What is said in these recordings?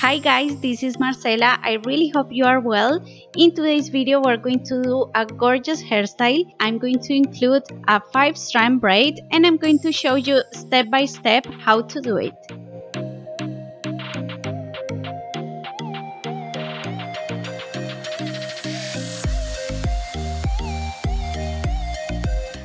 Hi guys, this is Marcela. I really hope you are well. In today's video, we're going to do a gorgeous hairstyle. I'm going to include a 5-strand braid and I'm going to show you step by step how to do it.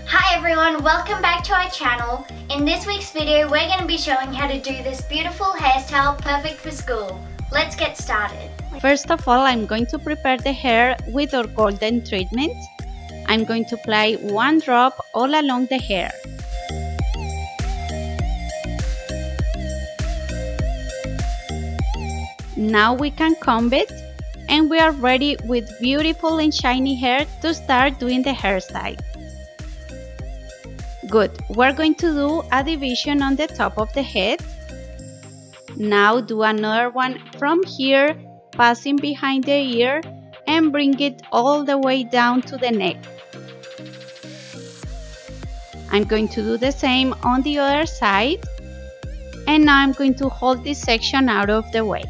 Hi everyone, welcome back to our channel. In this week's video, we're going to be showing how to do this beautiful hairstyle perfect for school. Let's get started. First of all, I'm going to prepare the hair with our golden treatment. I'm going to apply 1 drop all along the hair. Now we can comb it and we are ready with beautiful and shiny hair to start doing the hairstyle. Good, we're going to do a division on the top of the head. Now do another one from here, passing behind the ear and bring it all the way down to the neck. I'm going to do the same on the other side. And now I'm going to hold this section out of the way.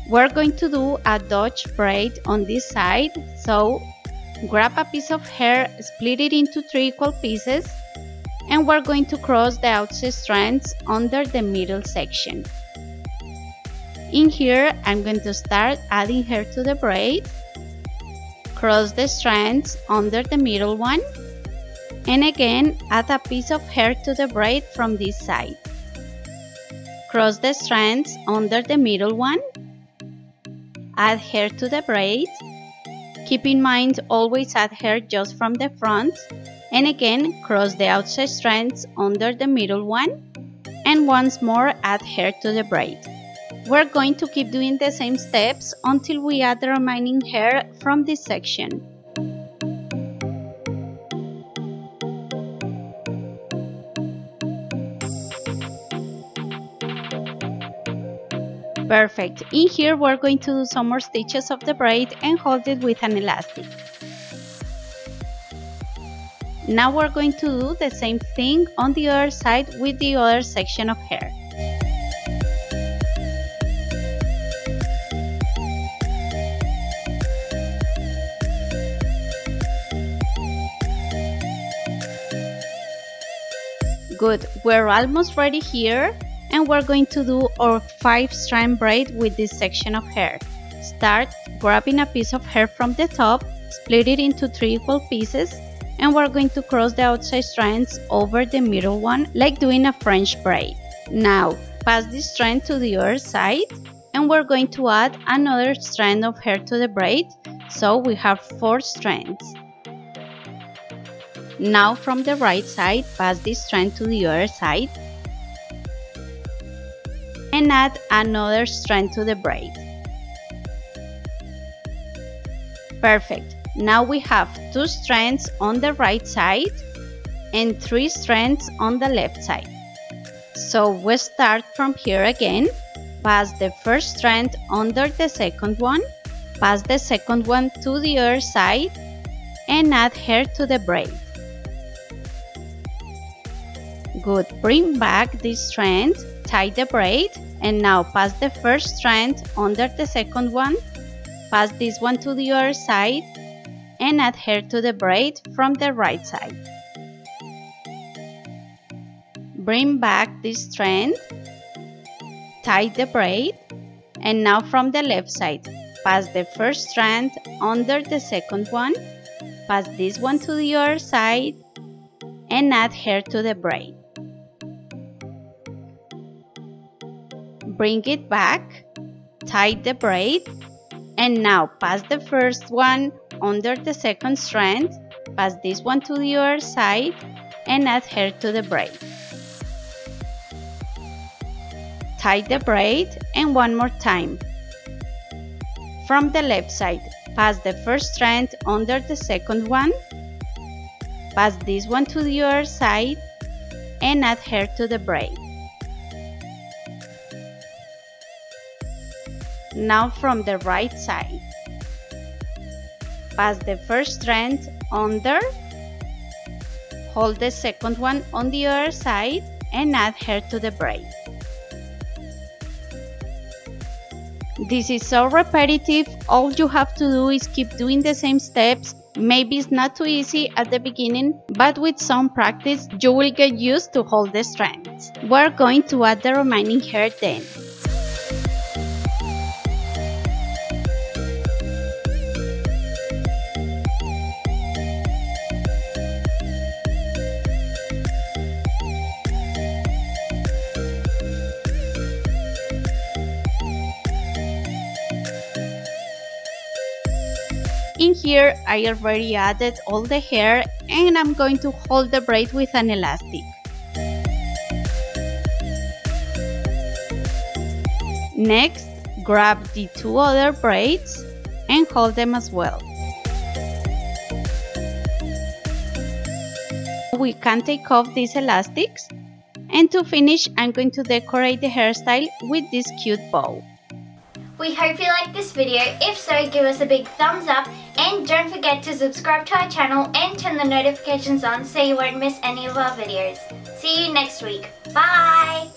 We're going to do a Dutch braid on this side, so grab a piece of hair, split it into 3 equal pieces, and we're going to cross the outside strands under the middle section. In here, I'm going to start adding hair to the braid, cross the strands under the middle one, and again add a piece of hair to the braid from this side. Cross the strands under the middle one, add hair to the braid. Keep in mind, always add hair just from the front, and again cross the outside strands under the middle one, and once more add hair to the braid. We're going to keep doing the same steps until we add the remaining hair from this section. Perfect. In here we're going to do some more stitches of the braid and hold it with an elastic. Now we're going to do the same thing on the other side with the other section of hair. Good, we're almost ready here. And we're going to do our 5-strand braid with this section of hair. Start grabbing a piece of hair from the top, split it into 3 equal pieces, and we're going to cross the outside strands over the middle one like doing a French braid. Now pass this strand to the other side and we're going to add another strand of hair to the braid, so we have 4 strands. Now from the right side, pass this strand to the other side and add another strand to the braid. Perfect. Now we have 2 strands on the right side and 3 strands on the left side. So we start from here again, pass the first strand under the second one, pass the second one to the other side and add hair to the braid. Good, bring back this strand, tie the braid, and now pass the first strand under the second one, pass this one to the other side, and add hair to the braid from the right side. Bring back this strand, tie the braid, and now from the left side, pass the first strand under the second one, pass this one to the other side, and add hair to the braid. Bring it back, tie the braid, and now pass the first one under the second strand, pass this one to the other side, and add hair to the braid. Tie the braid, and one more time. From the left side, pass the first strand under the second one, pass this one to the other side, and add hair to the braid. Now from the right side, pass the first strand under, hold the second one on the other side, and add hair to the braid. This is so repetitive, all you have to do is keep doing the same steps. Maybe it's not too easy at the beginning, but with some practice you will get used to hold the strands. We're going to add the remaining hair then. In here, I already added all the hair and I'm going to hold the braid with an elastic. Next, grab the two other braids and hold them as well. We can take off these elastics, and to finish, I'm going to decorate the hairstyle with this cute bow. We hope you liked this video. If so, give us a big thumbs up and don't forget to subscribe to our channel and turn the notifications on so you won't miss any of our videos. See you next week. Bye!